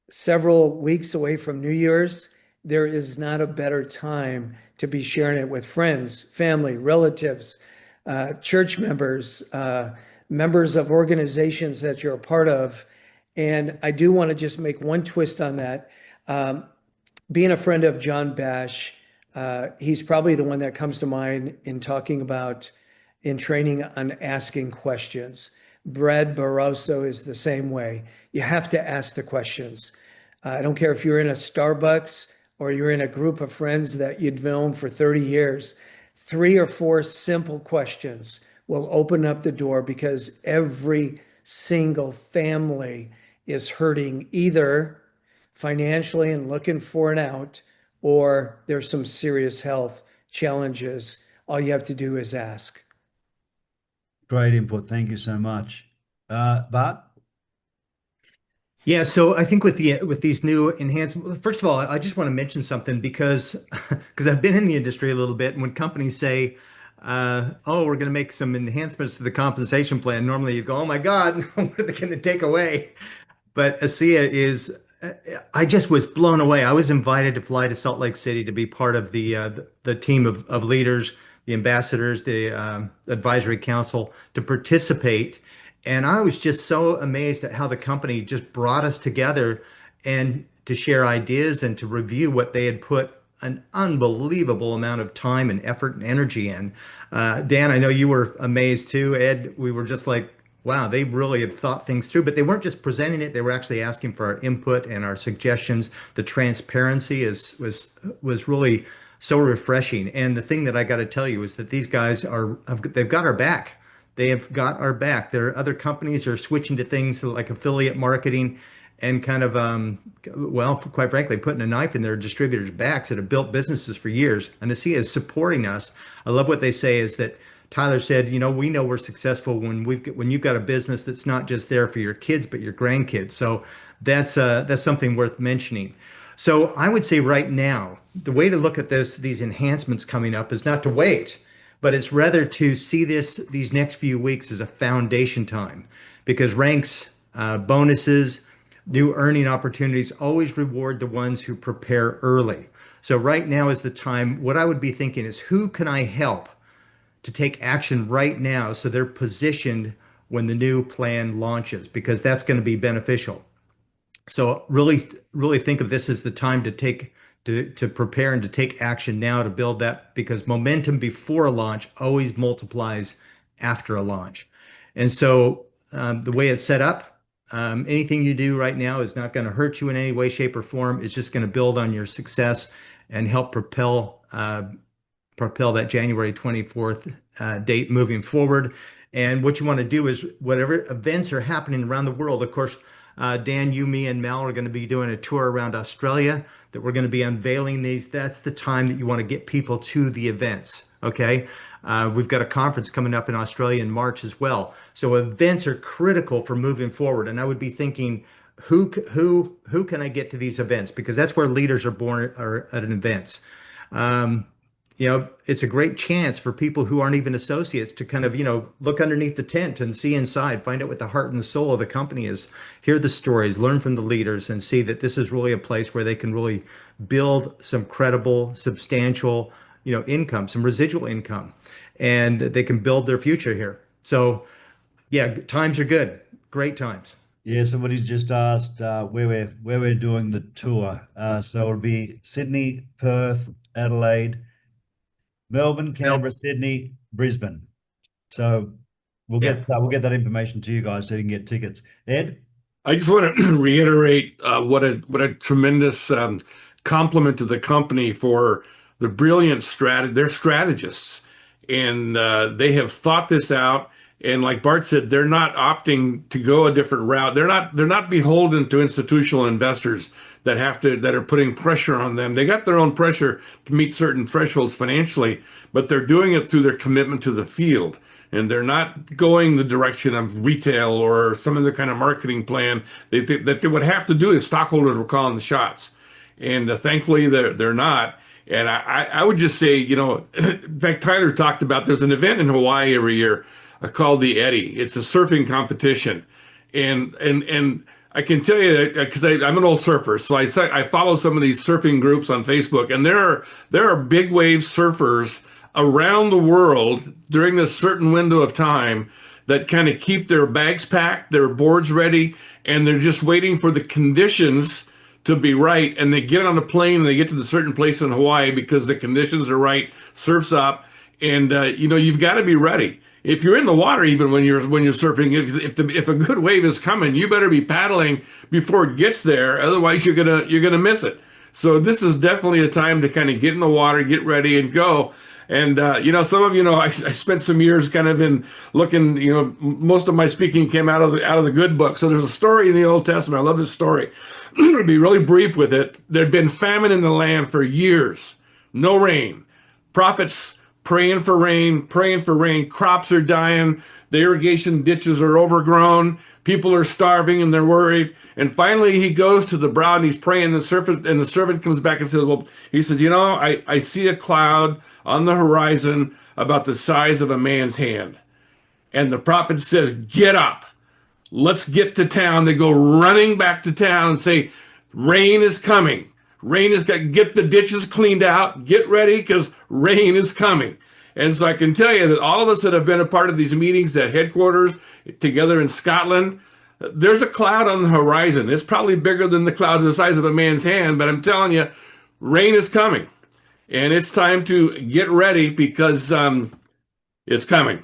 several weeks away from New Year's. There is not a better time to be sharing it with friends, family, relatives, church members, members of organizations that you're a part of. And I do want to just make one twist on that. Being a friend of John Bash, he's probably the one that comes to mind in talking about in training on asking questions. Brad Barroso is the same way. You have to ask the questions. I don't care if you're in a Starbucks or you're in a group of friends that you've known for 30 years, 3 or 4 simple questions will open up the door, because every single family is hurting either financially and looking for an out, or there's some serious health challenges. All you have to do is ask. Great input. Thank you so much. Bart? Yeah, so I think with these new enhancements, first of all, I just want to mention something because I've been in the industry a little bit, and when companies say, "Oh, we're going to make some enhancements to the compensation plan," normally you go, "Oh my God, what are they going to take away?" But ASEA is, I just was blown away. I was invited to fly to Salt Lake City to be part of the team of leaders, the ambassadors, the advisory council, to participate. And I was just so amazed at how the company just brought us together and to share ideas and to review what they had put an unbelievable amount of time and effort and energy in. Dan, I know you were amazed too. Ed, we were just like, wow, they really had thought things through, but they weren't just presenting it, they were actually asking for our input and our suggestions. The transparency was really so refreshing. And the thing that I got to tell you is that these guys they've got our back. They have got our back. There are other companies are switching to things like affiliate marketing and kind of, well, quite frankly, putting a knife in their distributors' backs that have built businesses for years. And ASEA is supporting us. I love what they say is that Tyler said, we know we're successful when you've got a business that's not just there for your kids, but your grandkids. So that's something worth mentioning. So I would say right now, the way to look at these enhancements coming up is not to wait, but it's rather to see these next few weeks as a foundation time, because ranks, bonuses, new earning opportunities always reward the ones who prepare early. So right now is the time. What I would be thinking is, who can I help to take action right now so they're positioned when the new plan launches, because that's going to be beneficial. So really, really think of this as the time to prepare and to take action now to build that, because momentum before a launch always multiplies after a launch. And so the way it's set up, anything you do right now is not going to hurt you in any way, shape, or form. It's just going to build on your success and help propel that January 24th date moving forward. And what you want to do is, whatever events are happening around the world, of course, Dan, you, me, and Mel are going to be doing a tour around Australia that we're going to be unveiling these. That's the time that you want to get people to the events. Okay. We've got a conference coming up in Australia in March as well. So events are critical for moving forward. And I would be thinking, who can I get to these events? Because that's where leaders are born, are at an events. It's a great chance for people who aren't even associates to kind of, look underneath the tent and see inside, find out what the heart and the soul of the company is, hear the stories, learn from the leaders, and see that this is really a place where they can really build some credible, substantial, income, some residual income, and they can build their future here. So yeah, times are good. Great times. Yeah, somebody's just asked where we're doing the tour. So it'll be Sydney, Perth, Adelaide, Melbourne, Canberra, Sydney, Brisbane. So we'll get that information to you guys so you can get tickets. Ed? I just want to reiterate what a tremendous compliment to the company for They're brilliant they're strategists, and they have thought this out. And like Bart said, they're not opting to go a different route. They're not beholden to institutional investors that are putting pressure on them. They got their own pressure to meet certain thresholds financially, but they're doing it through their commitment to the field. And they're not going the direction of retail or some other kind of marketing plan that they would have to do if stockholders were calling the shots. And thankfully, they're not. And I would just say, in fact, Tyler talked about there's an event in Hawaii every year called the Eddy. It's a surfing competition, and I can tell you because I'm an old surfer, so I follow some of these surfing groups on Facebook, and there are big wave surfers around the world during this certain window of time that kind of keep their bags packed, their boards ready, and they're just waiting for the conditions to be right. And they get on a plane and they get to the certain place in Hawaii because the conditions are right, surf's up, and you've got to be ready. If you're in the water, even when you're surfing, if a good wave is coming, you better be paddling before it gets there. Otherwise, you're gonna miss it. So this is definitely a time to kind of get in the water, get ready, and go. And some of I spent some years kind of in looking. Most of my speaking came out of the good book. So there's a story in the Old Testament. I love this story. To be really brief with it, there'd been famine in the land for years, no rain. Prophets praying for rain, crops are dying, the irrigation ditches are overgrown, people are starving and they're worried. And finally he goes to the brow and he's praying, and the servant comes back and says, I see a cloud on the horizon about the size of a man's hand. And the prophet says, get up, let's get to town. They go running back to town and say, rain is coming. Rain is going to get the ditches cleaned out. Get ready because rain is coming. And so I can tell you that all of us that have been a part of these meetings at headquarters together in Scotland, there's a cloud on the horizon. It's probably bigger than the cloud the size of a man's hand, but I'm telling you, rain is coming. And it's time to get ready because it's coming.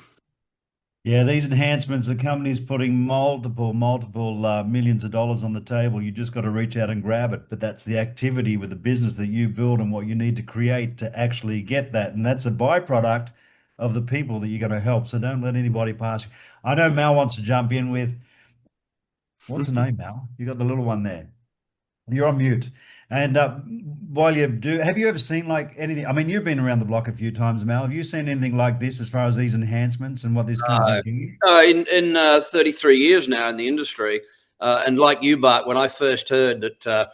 Yeah, these enhancements, the company's putting multiple millions of dollars on the table. You just got to reach out and grab it. But that's the activity with the business that you build and what you need to create to actually get that. And that's a byproduct of the people that you're going to help. So don't let anybody pass you. I know Mal wants to jump in with, what's the name, Mal? You got the little one there. You're on mute. And while you do, have you ever seen like anything? I mean, you've been around the block a few times, Mal. Have you seen anything like this as far as these enhancements and what this company's doing? In 33 years now in the industry, and like you, Bart, when I first heard that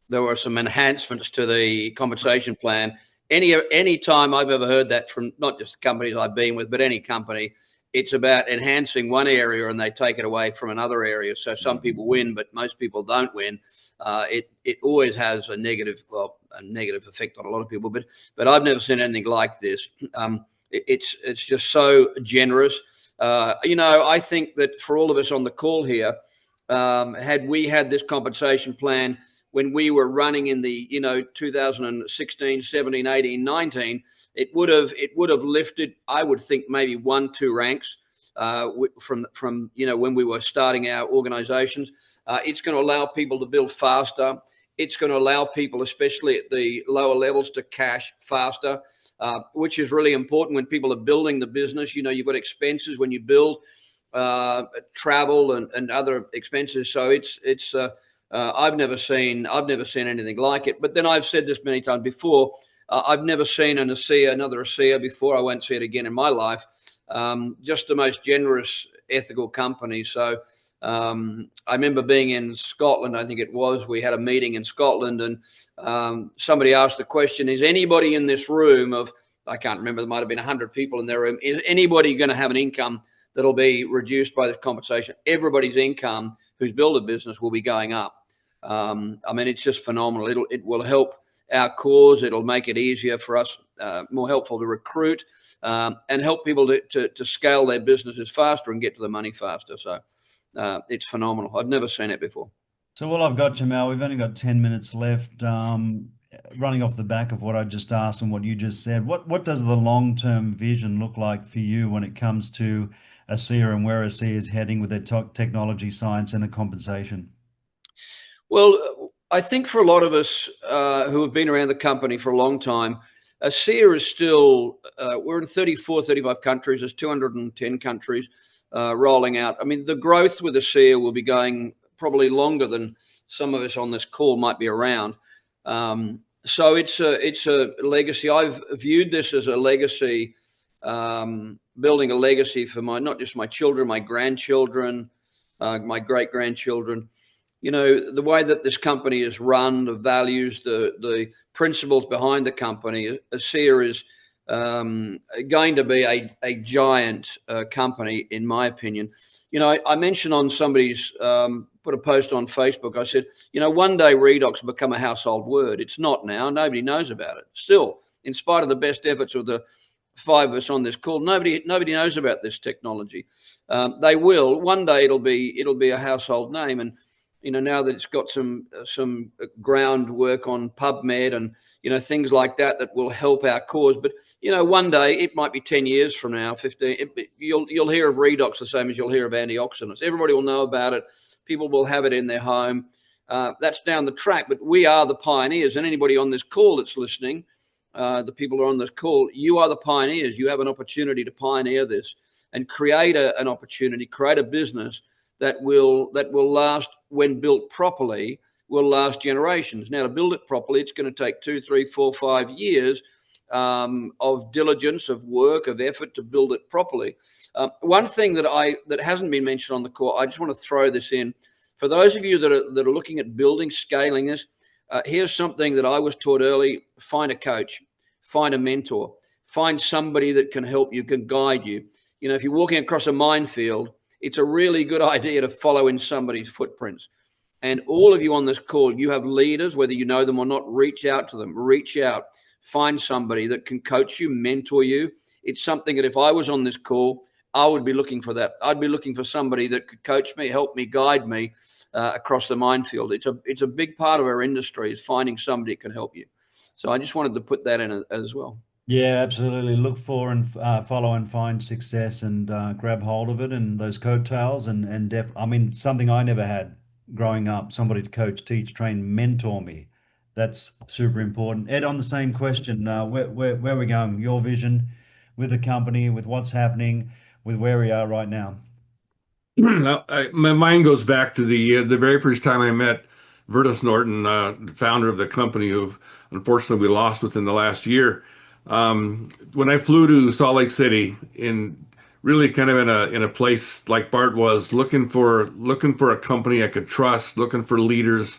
there were some enhancements to the compensation plan, any time I've ever heard that from not just the companies I've been with, but any company, it's about enhancing one area and they take it away from another area. So some people win, but most people don't win. It always has a negative effect on a lot of people. But I've never seen anything like this. It's just so generous. I think that for all of us on the call here, had we had this compensation plan when we were running in the 2016, 17, 18, 19, it would have lifted, I would think, maybe 1-2 ranks from when we were starting our organizations. It's going to allow people to build faster. It's going to allow people, especially at the lower levels, to cash faster, which is really important when people are building the business. You've got expenses when you build, travel and other expenses. So it's I've never seen anything like it. But then I've said this many times before. I've never seen another ASEA before. I won't see it again in my life. Just the most generous, ethical company. So I remember being in Scotland. I think it was. We had a meeting in Scotland, and somebody asked the question: is anybody in this room I can't remember. There might have been 100 people in their room. Is anybody going to have an income that'll be reduced by this compensation? Everybody's income who's built a business will be going up. I mean, it's just phenomenal. It will help our cause. It'll make it easier for us, more helpful to recruit, and help people to scale their businesses faster and get to the money faster. So it's phenomenal. I've never seen it before. So while I've got you, Mal, we've only got 10 minutes left. Running off the back of what I just asked and what you just said, what does the long-term vision look like for you when it comes to ASEA and where ASEA is heading with their technology, science, and the compensation? Well, I think for a lot of us who have been around the company for a long time, SEER is still, we're in 34, 35 countries. There's 210 countries rolling out. I mean, the growth with the SEER will be going probably longer than some of us on this call might be around. So it's a legacy. I've viewed this as a legacy, building a legacy for not just my children, my grandchildren, my great grandchildren. You know, the way that this company is run, the values, the principles behind the company, ASEA is going to be a giant company, in my opinion. You know, I mentioned on somebody's put a post on Facebook. I said, you know, one day Redox will become a household word. It's not now. Nobody knows about it. Still, in spite of the best efforts of the five of us on this call, nobody knows about this technology. They will one day. It'll be a household name, and you know, now that it's got some groundwork on PubMed and, you know, things like that will help our cause. But, you know, one day, it might be 10 years from now, 15, you'll hear of Redox the same as you'll hear of antioxidants. Everybody will know about it. People will have it in their home. That's down the track, but we are the pioneers. And anybody on this call that's listening, the people who are on this call, you are the pioneers. You have an opportunity to pioneer this and create an opportunity, create a business that will last, when built properly, will last generations. Now, to build it properly, it's going to take 2, 3, 4, 5 years of diligence, of work, of effort to build it properly. One thing that hasn't been mentioned on the call, I just want to throw this in. For those of you that are looking at building, scaling this, here's something that I was taught early: find a coach, find a mentor, find somebody that can help you, can guide you. You know, if you're walking across a minefield, it's a really good idea to follow in somebody's footprints. And all of you on this call, you have leaders, whether you know them or not, reach out to them, reach out, find somebody that can coach you, mentor you. It's something that if I was on this call, I would be looking for that. I'd be looking for somebody that could coach me, help me, guide me across the minefield. It's a big part of our industry, is finding somebody that can help you. So I just wanted to put that in as well. Yeah, absolutely. Look for and follow and find success, and grab hold of it and those coattails, and I mean, something I never had growing up: somebody to coach, teach, train, mentor me. That's super important. Ed, on the same question, where are we going? Your vision with the company, with what's happening, with where we are right now. My mind goes back to the very first time I met Vertus Norton, the founder of the company, who unfortunately we lost within the last year. When I flew to Salt Lake City, in really kind of in a place like Bart was, looking for a company I could trust, looking for leaders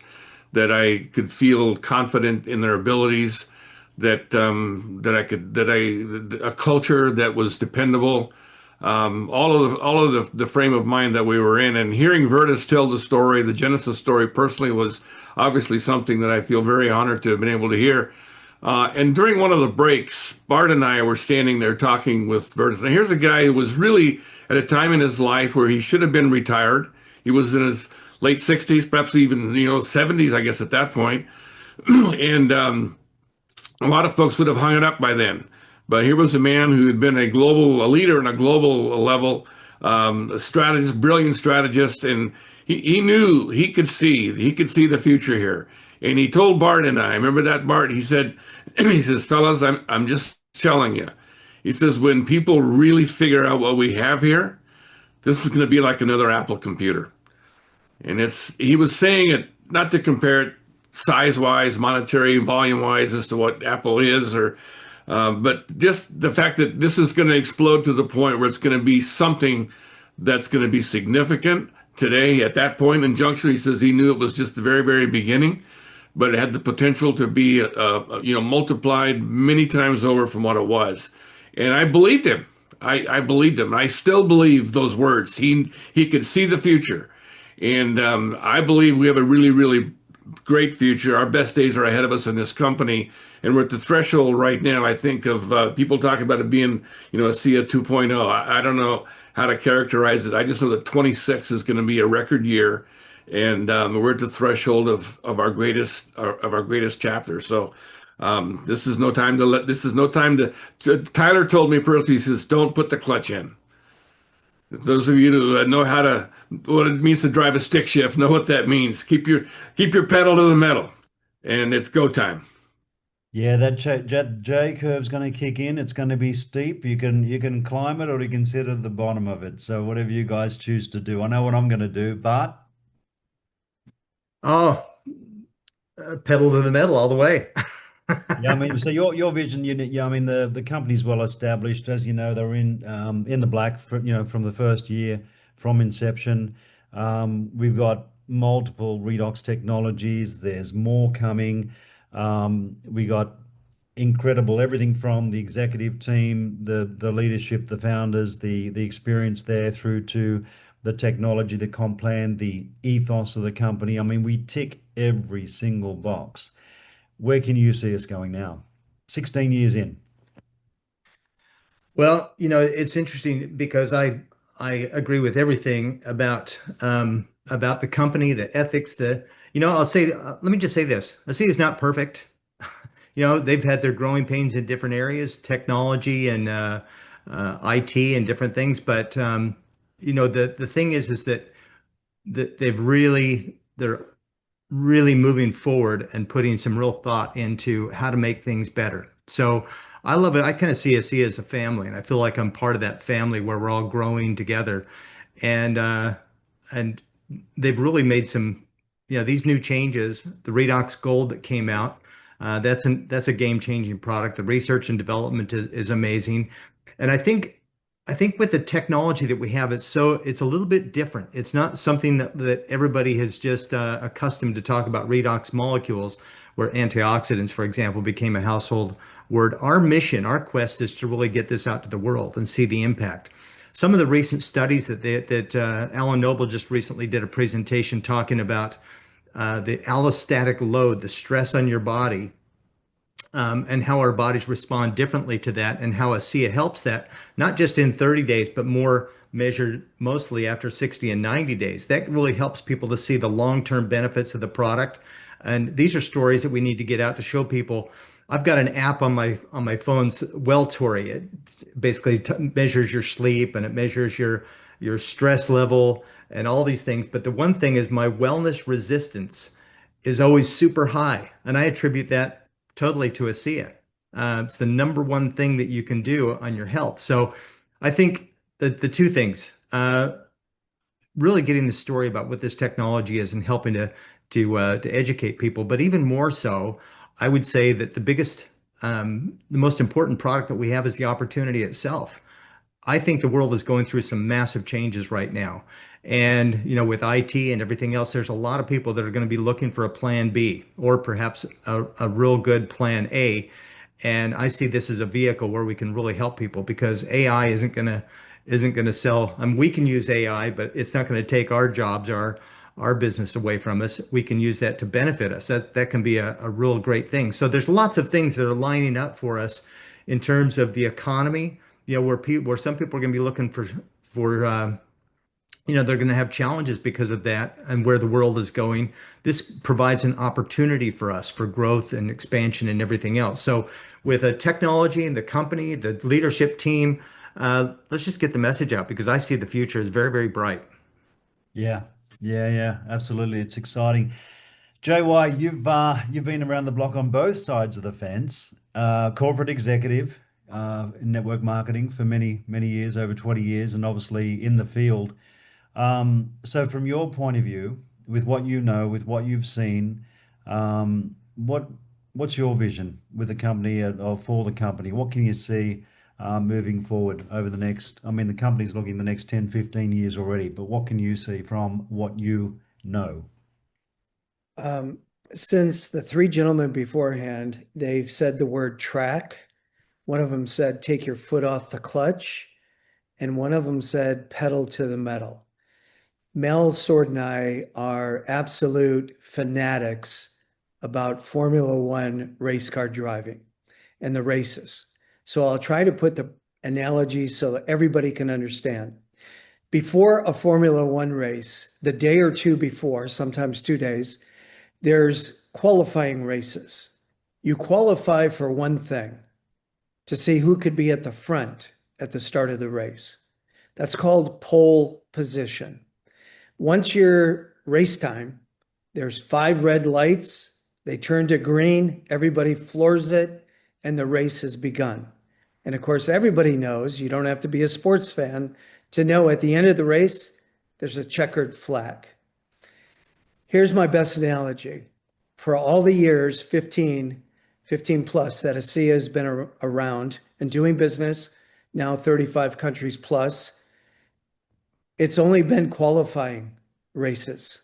that I could feel confident in their abilities, a culture that was dependable, all of the frame of mind that we were in. And hearing Vertus tell the story, the Genesis story, personally, was obviously something that I feel very honored to have been able to hear. And during one of the breaks, Bart and I were standing there talking with Vertus. Now, here's a guy who was really at a time in his life where he should have been retired. He was in his late 60s, perhaps even 70s, I guess, at that point. And a lot of folks would have hung it up by then. But here was a man who had been a leader on a global level, a strategist, brilliant strategist, and he knew he could see the future here. And he told Bart and I remember that, Bart, he says, fellas, I'm just telling you. He says, when people really figure out what we have here, this is going to be like another Apple computer. And he was saying it not to compare it size-wise, monetary, volume-wise as to what Apple is, but just the fact that this is going to explode to the point where it's going to be something that's going to be significant today. At that point in juncture, he says he knew it was just the very, very beginning, but it had the potential to be, multiplied many times over from what it was. And I believed him. I believed him. I still believe those words. He could see the future. And I believe we have a really, really great future. Our best days are ahead of us in this company. And we're at the threshold right now, I think, of people talking about it being, a ASEA 2.0. I don't know how to characterize it. I just know that 26 is going to be a record year. And we're at the threshold of our greatest chapter. So this is no time to Tyler told me personally, he says, don't put the clutch in. Those of you who know what it means to drive a stick shift know what that means. Keep your pedal to the metal, and it's go time. Yeah, that J curve's going to kick in. It's going to be steep. You can climb it or you can sit at the bottom of it. So whatever you guys choose to do. I know what I'm going to do, but Oh, pedal to the metal all the way. yeah, I mean, so your vision, yeah, I mean the company's well established, as you know, they're in the black for, from the first year from inception. We've got multiple redox technologies. There's more coming. We got incredible everything from the executive team, the leadership, the founders, the experience there through to the technology, the comp plan, the ethos of the company. I mean, we tick every single box. Where can you see us going now? 16 years in. Well, it's interesting because I agree with everything about the company, the ethics, I'll say let me just say this. ASEA is not perfect. They've had their growing pains in different areas, technology and IT and different things, but the thing is that they're really moving forward and putting some real thought into how to make things better. So I love it. I kind of see as a family, and I feel like I'm part of that family where we're all growing together. And and they've really made some, these new changes. The Redox Gold that came out, that's a game-changing product. The research and development is amazing, and I think with the technology that we have, it's a little bit different. It's not something that everybody has just accustomed to talk about redox molecules, where antioxidants, for example, became a household word. Our mission, our quest is to really get this out to the world and see the impact. Some of the recent studies that Alan Noble just recently did a presentation talking about the allostatic load, the stress on your body, and how our bodies respond differently to that, and how ASEA helps that, not just in 30 days, but more measured mostly after 60 and 90 days. That really helps people to see the long-term benefits of the product. And these are stories that we need to get out to show people. I've got an app on my phone's Welltory. It basically measures your sleep and it measures your stress level and all these things. But the one thing is my wellness resistance is always super high, and I attribute that totally to ASEA. It's the number one thing that you can do on your health. So I think that the two things, really getting the story about what this technology is and helping to educate people, but even more so, I would say that the most important product that we have is the opportunity itself. I think the world is going through some massive changes right now. And, with IT and everything else, there's a lot of people that are going to be looking for a plan B or perhaps a real good plan A. And I see this as a vehicle where we can really help people, because AI isn't going to sell. I mean, we can use AI, but it's not going to take our jobs, our business away from us. We can use that to benefit us. That can be a real great thing. So there's lots of things that are lining up for us in terms of the economy, where some people are going to be looking for they're going to have challenges because of that and where the world is going. This provides an opportunity for us for growth and expansion and everything else. So with a technology and the company, the leadership team, let's just get the message out, because I see the future is very, very bright. Yeah, yeah, absolutely. It's exciting. JY, you've been around the block on both sides of the fence. Corporate executive in network marketing for many, many years, over 20 years, and obviously in the field. So from your point of view, with what you know, with what you've seen, what's your vision with the company or for the company? What can you see moving forward over the next, I mean, the company's looking the next 10, 15 years already, but what can you see from what you know? Um, since the three gentlemen beforehand, they've said the word track. One of them said, take your foot off the clutch. And one of them said, pedal to the metal. Mel Sword and I are absolute fanatics about Formula One race car driving and the races. So I'll try to put the analogy so that everybody can understand. Before a Formula One race, the day or two before, sometimes 2 days, there's qualifying races. You qualify for one thing, to see who could be at the front at the start of the race. That's called pole position. Once your race time, there's 5 red lights They turn to green, everybody floors it, and the race has begun. And of course, everybody knows, you don't have to be a sports fan to know at the end of the race, there's a checkered flag. Here's my best analogy. For all the years, 15 plus, that ASEA has been around and doing business, now 35 countries plus, it's only been qualifying races.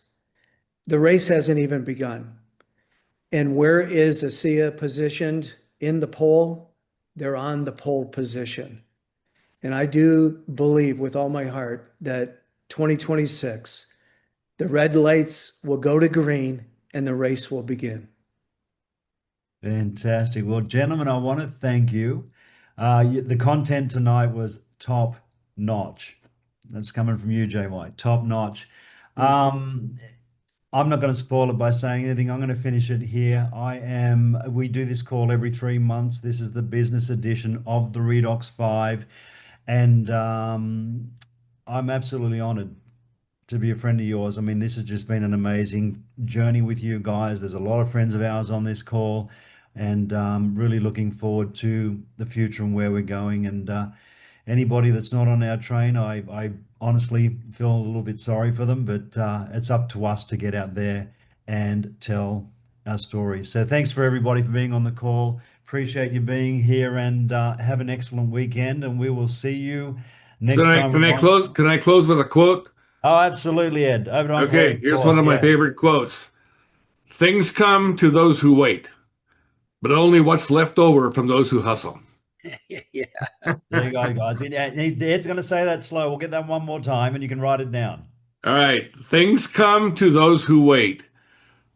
The race hasn't even begun. And where is ASEA positioned in the pole? They're on the pole position. And I do believe with all my heart that 2026, the red lights will go to green and the race will begin. Fantastic. Well, gentlemen, I want to thank you. The content tonight was top notch. That's coming from you, JY. Top notch. I'm not going to spoil it by saying anything. I'm going to finish it here. We do this call every 3 months. This is the business edition of the Redox 5. And I'm absolutely honored to be a friend of yours. I mean, this has just been an amazing journey with you guys. There's a lot of friends of ours on this call, and really looking forward to the future and where we're going. And anybody that's not on our train, I honestly feel a little bit sorry for them, but it's up to us to get out there and tell our stories. So thanks for everybody for being on the call. Appreciate you being here, and have an excellent weekend, and we will see you next time. Can I close? Can I close with a quote? Oh, absolutely, Ed. Over on Okay, Close, here's course, one of my yeah. favorite quotes. Things come to those who wait, but only what's left over from those who hustle. Yeah. There you go, guys. Ed's going to say that slow. We'll get that one more time, and you can write it down. All right. Things come to those who wait,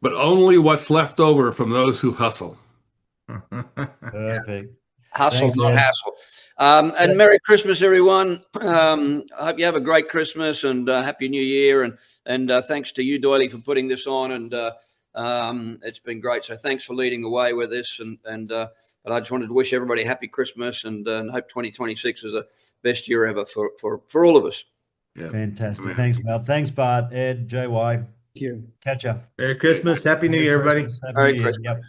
but only what's left over from those who hustle. Perfect. Hustle, Thanks, not Ed. hassle. And Merry Christmas, everyone. I hope you have a great Christmas and Happy New Year. And thanks to you, Doily, for putting this on. And it's been great. So thanks for leading the way with this. But I just wanted to wish everybody a happy Christmas and hope 2026 is the best year ever for all of us. Yeah. Fantastic. Amen. Thanks, Mel. Thanks, Bart, Ed, JY. Thank you. Catch ya. Merry Christmas. Happy New Year, everybody. Happy Merry New Year. Christmas. Yep.